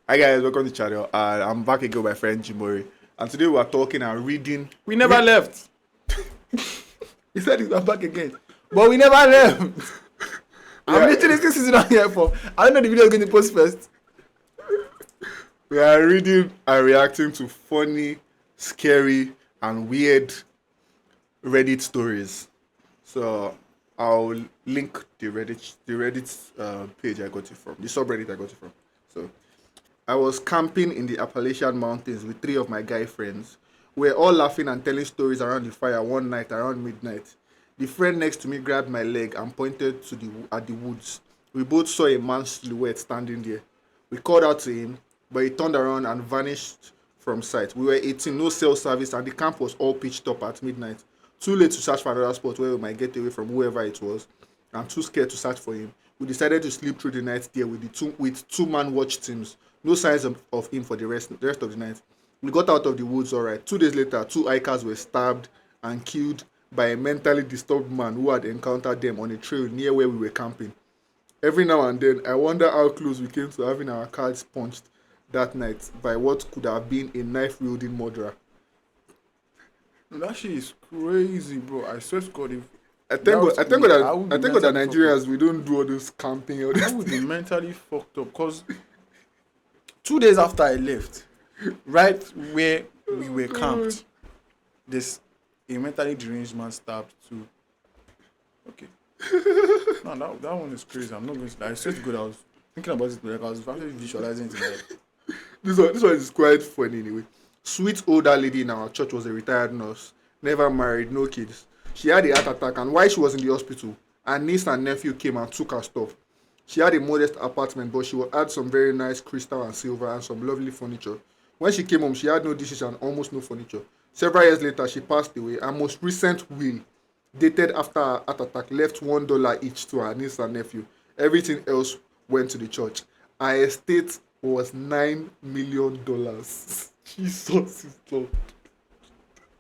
Hi guys, welcome to the channel. I'm back again with my friend Jimori. And today we are talking and reading. We never left. He said he's back again. But we never left. I'm Yeah. literally still sitting down here for. I don't know the video is going to post first. We are reading and reacting to funny, scary, and weird Reddit stories. So I'll link the Reddit page I got it from, the subreddit I got it from. So I was camping in the Appalachian Mountains with three of my guy friends. We were all laughing and telling stories around the fire one night around midnight. The friend next to me grabbed my leg and pointed at the woods. We both saw a man's silhouette standing there. We called out to him, but he turned around and vanished from sight. We were 18, no cell service, and the camp was all pitched up at midnight. Too late to search for another spot where we might get away from whoever it was, and too scared to search for him. We decided to sleep through the night there with two-man watch teams. No signs of him for the rest of the night. We got out of the woods alright. 2 days later, two hikers were stabbed and killed by a mentally disturbed man who had encountered them on a trail near where we were camping. Every now and then, I wonder how close we came to having our cards punched that night by what could have been a knife-wielding murderer. That shit is crazy, bro. I swear to God. If I thank God that mentally Nigerians, we don't do all this camping. All I this. would be mentally fucked up because 2 days after I left, right where we were camped, this a mentally deranged man stabbed two. Okay. No, that one is crazy. I'm not going to. I swear to God, I was thinking about it, like I was actually visualizing it in my head. This one is quite funny anyway. Sweet older lady in our church was a retired nurse, never married, no kids. She had a heart attack, and while she was in the hospital, her niece and nephew came and took her stuff. She had a modest apartment, but she had some very nice crystal and silver and some lovely furniture. When she came home, she had no dishes and almost no furniture. Several years later, she passed away. Her most recent will, dated after her heart attack, left $1 each to her niece and nephew. Everything else went to the church. Her estate was $9 million. Jesus is Lord.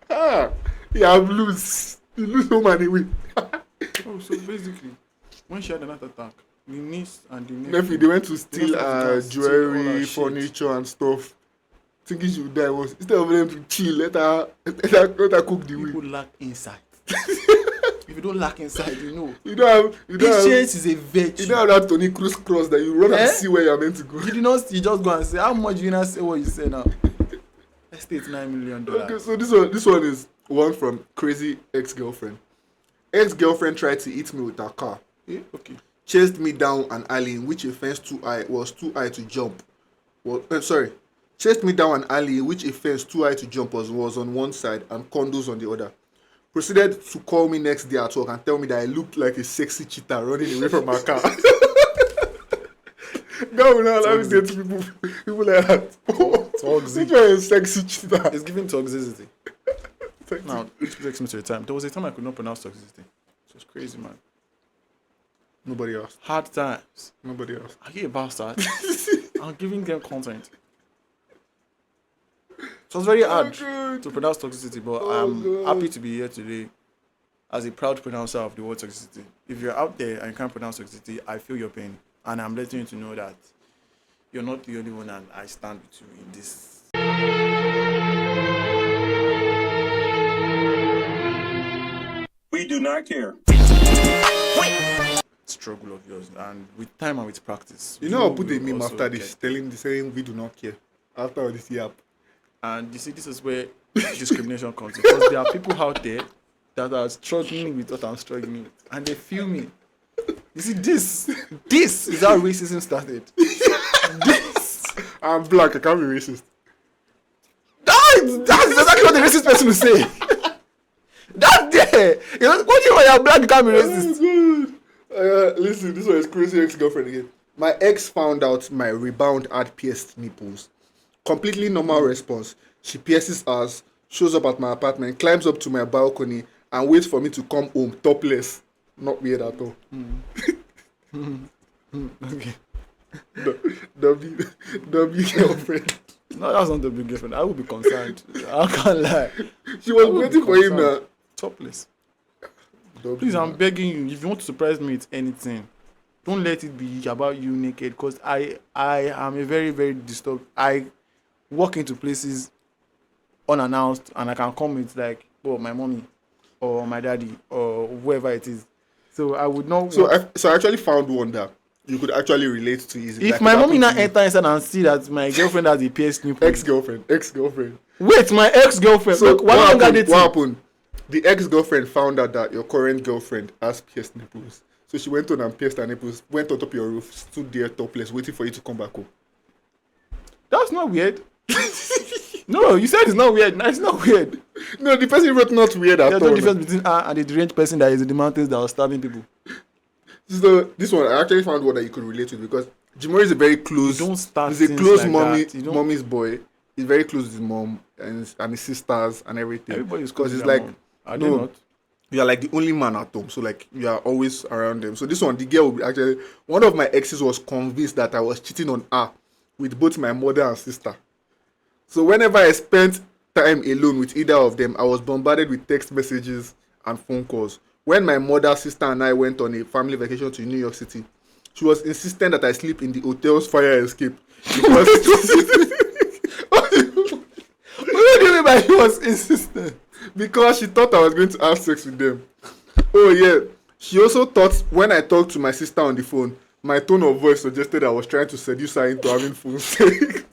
Yeah, lose. You lose no money with. Oh, so basically, when she had an heart attack, the niece and the Nephew, they went to steal went to her steal all her jewelry, shit. furniture, and stuff. Thinking she would die once. Instead of them to chill, let her cook the people will. lack insight. If you don't lack insight, you know. You don't have Patience is a virtue. you don't have that Tony Cruz cross that you run and see where you're meant to go. You did not. You just go and say how much you not say what you say now. Estate $9 million. Okay, so this one is one from crazy ex-girlfriend. Ex-girlfriend tried to hit me with her car. Yeah, okay. Chased me down an alley in which a fence was too high to jump. Chased me down an alley in which a fence too high to jump was on one side and condos on the other. Proceeded to call me next day at work and tell me that I looked like a sexy cheetah running away from my car. God will not allow me to date people like that. Toxic. Which one is sexy cheetah? It's giving toxicity. Now, which takes me to a time. There was a time I could not pronounce toxicity. It was crazy, man. Nobody else. Hard times. Nobody else. Are you a bastard? I'm giving them content. It was very hard to pronounce toxicity, but I'm happy to be here today as a proud pronouncer of the word toxicity. If you're out there and you can't pronounce toxicity, I feel your pain. And I'm letting you to know that you're not the only one, and I stand with you in this. We do not care. Struggle of yours, and with time and with practice. You know, I'll put a will meme also after this, saying we do not care. After all this yap. And you see, this is where discrimination comes in. Because there are people out there that are struggling with what I'm struggling with. And they feel me. You see, this is how racism started. I'm black, I can't be racist. That's exactly what the racist person will say. That's there. You know, what do you mean you're black, you can't be racist? Listen, this one is crazy ex-girlfriend again. My ex found out my rebound had pierced nipples. Completely normal response. She pierces us, shows up at my apartment, climbs up to my balcony, and waits for me to come home topless. Not weird at all. Okay. W girlfriend. No, that's not the big girlfriend. I would be concerned. I can't lie. She was I would waiting be for him concerned. now. Topless. W. Please, I'm begging you. If you want to surprise me with anything, don't let it be about you naked, because I am a very, very disturbed. I walk into places unannounced and I can come with like, oh, my mommy or my daddy or whoever it is. So I would not. So I actually found one that you could actually relate to easily. If Like, my it mommy now happened to enter inside and see that my girlfriend has a pierced nipple. you. Ex-girlfriend. Wait, my ex-girlfriend. So Look, why what don't I happened? get What it? happened? The ex-girlfriend found out that your current girlfriend has pierced nipples. So she went on and pierced her nipples, went on top of your roof, stood there topless, waiting for you to come back home. That's not weird. No, you said it's not weird. No, it's not weird. No, the person wrote not weird at There's all. no difference between her and the deranged person that is in the mountains that was stabbing people. So this one, I actually found one that you could relate to because Jimori is a very close. You don't start He's a things close like mommy, that. You don't- mommy's boy. He's very close to his mom and his sisters and everything. Everybody's close because to it's their like mom. Are they no, not? you are like the only man at home, so like you are always around them. So this one, the girl will be actually one of my exes was convinced that I was cheating on her with both my mother and sister. So whenever I spent time alone with either of them, I was bombarded with text messages and phone calls. When my mother, sister, and I went on a family vacation to New York City, she was insistent that I sleep in the hotel's fire escape because What do you mean by he was insistent? because she thought I was going to have sex with them. Oh yeah. She also thought when I talked to my sister on the phone, my tone of voice suggested I was trying to seduce her into having phone sex.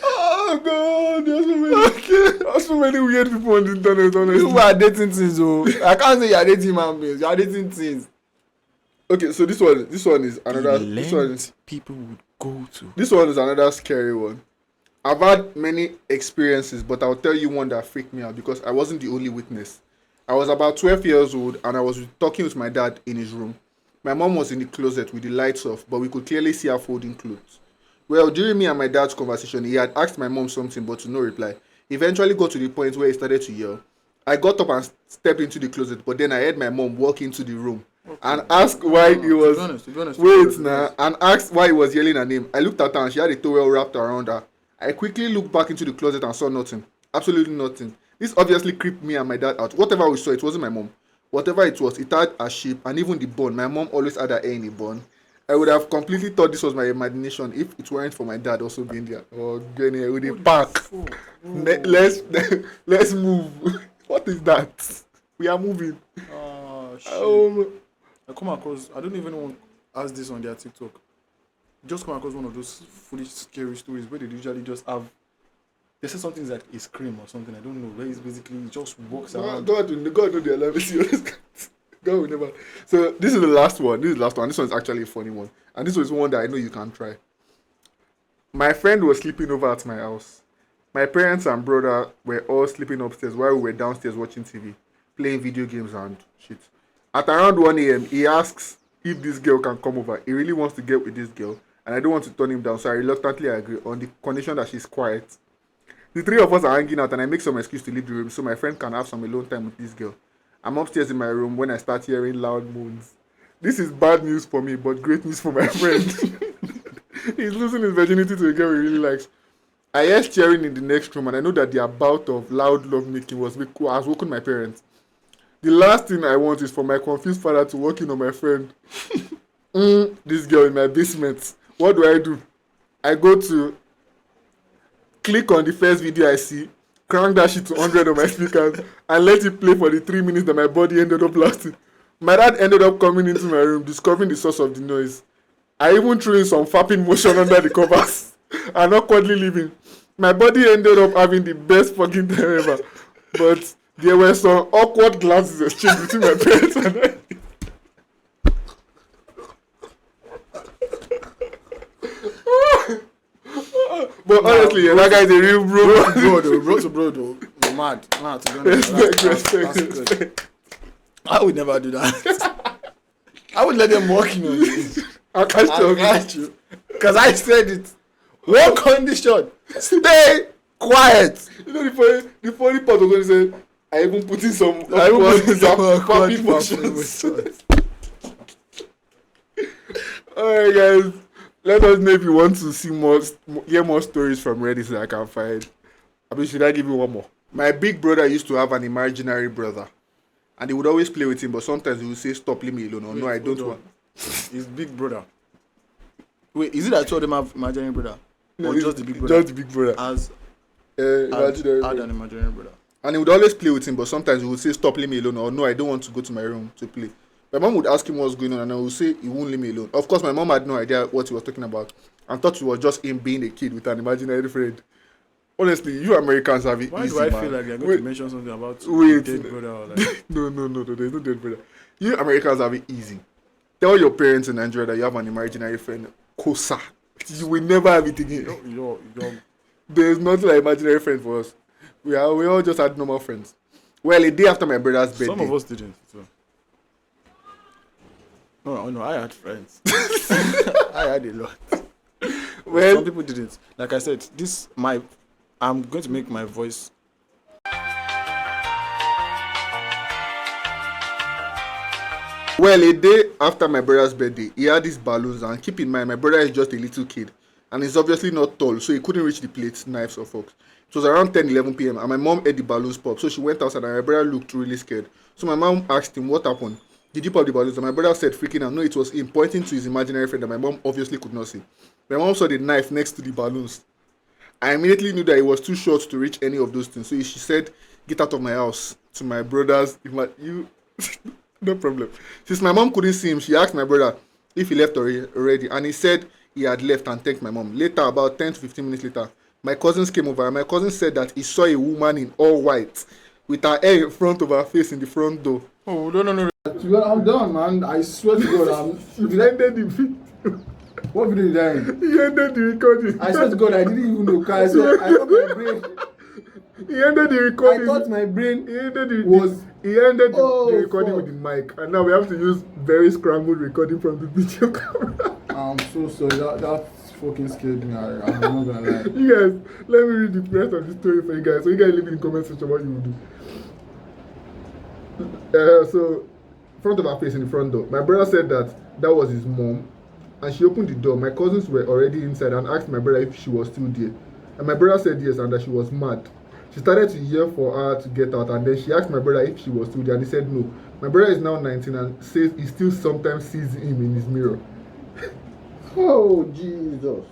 Oh god, there's so many weird people on the internet, honestly. You are dating things, oh. I can't say you are dating human beings. You are dating things. Okay, so this one is another People would go to. this one is another scary one. I've had many experiences, but I'll tell you one that freaked me out because I wasn't the only witness. I was about 12 years old and I was talking with my dad in his room. My mom was in the closet with the lights off, but we could clearly see her folding clothes. Well, during me and my dad's conversation, he had asked my mom something, but to no reply. He eventually got to the point where he started to yell. I got up and stepped into the closet, but then I heard my mom walk into the room and asked why he was. To be honest, Wait now, and asked why he was yelling her name. I looked at her and she had a towel wrapped around her. I quickly looked back into the closet and saw nothing. Absolutely nothing. This obviously creeped me and my dad out. Whatever we saw, it wasn't my mom. Whatever it was, it had a shape and even the bun. My mom always had her hair in a bun. I would have completely thought this was my imagination if it weren't for my dad also being there. Or going here with a pack. Let's move. What is that? We are moving. Oh, shit. Um, I come across, I don't even want to ask this on their TikTok. Just come across one of those foolish, scary stories where they usually just have. They say something like a scream or something. I don't know. Where it's basically he just walks around. God know their life. God will never. So this is the last one. This one is actually a funny one, and this was one that I know you can try. My friend was sleeping over at my house. My parents and brother were all sleeping upstairs while we were downstairs watching TV, playing video games and shit. At around 1 a.m., he asks if this girl can come over. He really wants to get with this girl, and I don't want to turn him down, so I reluctantly agree on the condition that she's quiet. The three of us are hanging out, and I make some excuse to leave the room so my friend can have some alone time with this girl. I'm upstairs in my room when I start hearing loud moans. This is bad news for me, but great news for my friend. He's losing his virginity to a girl he really likes. I hear cheering in the next room, and I know that the bout of loud lovemaking has woken my parents. The last thing I want is for my confused father to walk in on my friend. This girl in my basement. What do? I go to click on the first video I see, crank that shit to 100 on my speakers, and let it play for the 3 minutes that my body ended up lasting. My dad ended up coming into my room, discovering the source of the noise. I even threw in some fapping motion under the covers and awkwardly leaving. My body ended up having the best fucking time ever. But there were some awkward glances exchanged between my parents and I. But honestly, that guy's a real bro. Bro, though. You're mad. Nah, to be honest, that's good. I would never do that. I would let them walk in on you. I catch you. Because I said it. One condition. Stay quiet. You know the funny part was when he said, I even put in some fapping motions. Alright guys, let us know if you want to see hear more stories from Reddit so I can find. I mean, should I give you one more? My big brother used to have an imaginary brother. And they would always play with him, but sometimes he would say, "Stop, leave me alone," or "No, I don't hold on. want." His big brother. Wait, is it that two of them have imaginary brother? Or it's just the big brother? Just the big brother. As Imaginary had brother. an imaginary brother. And he would always play with him, but sometimes he would say, "Stop, leave me alone," or "No, I don't want to go to my room to play." My mom would ask him what's going on, and I would say he won't leave me alone. Of course, my mom had no idea what he was talking about and thought it was just him being a kid with an imaginary friend. Honestly, you Americans have it Why easy, do I man. feel like they're going Wait, to mention something about wait. dead brother or like no, there's no dead brother. You Americans have it easy. Tell your parents in Nigeria that you have an imaginary friend. Kosa. You will never have it again. you're There's nothing like imaginary friend for us. We all just had normal friends. Well, a day after my brother's birthday. some of us didn't. So. No, I had friends. I had a lot. Well, Some people didn't. Like I said, I'm going to make my voice. Well, a day after my brother's birthday, he had these balloons, and keep in mind, my brother is just a little kid, and he's obviously not tall, so he couldn't reach the plates, knives, or forks. It was around 10-11 p.m., and my mom heard the balloons pop, so she went outside, and my brother looked really scared. So my mom asked him, "What happened? Did you pop the balloons?" And my brother said, freaking out, no, it was him, pointing to his imaginary friend that my mom obviously could not see. My mom saw the knife next to the balloons. I immediately knew that it was too short to reach any of those things, so she said, "Get out of my house," to my brothers. No problem. Since my mom couldn't see him, she asked my brother if he left already, and he said he had left and thanked my mom. Later, about 10 to 15 minutes later, my cousins came over, and my cousin said that he saw a woman in all white with her hair in front of her face in the front door. Oh, no. I'm done, man. I swear to God, He ended the video. what video did I end? He ended the recording. I swear to God, I didn't even know. Cause I thought my brain. He ended the I recording. thought my brain He ended the was. He ended Oh, the recording fuck. with the mic, and now we have to use very scrambled recording from the video camera. I'm so sorry. That fucking scared me. I'm not gonna lie. You guys, let me read the rest of the story for you guys. So you guys leave in the comment section what you will do. So, front of her face in the front door. My brother said that was his mom, and she opened the door. My cousins were already inside and asked my brother if she was still there. And my brother said yes, and that she was mad. She started to yell for her to get out, and then she asked my brother if she was still there, and he said no. My brother is now 19 and says he still sometimes sees him in his mirror. Oh Jesus.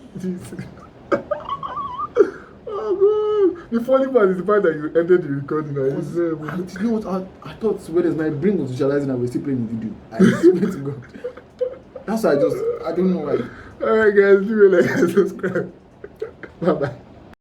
Oh God! The funny part is the fact that you ended the recording and you said, You know what? I thought whereas my brain was visualizing, I was still playing the video. I swear to God. That's why I don't know why. alright guys, leave a like and subscribe. Bye bye.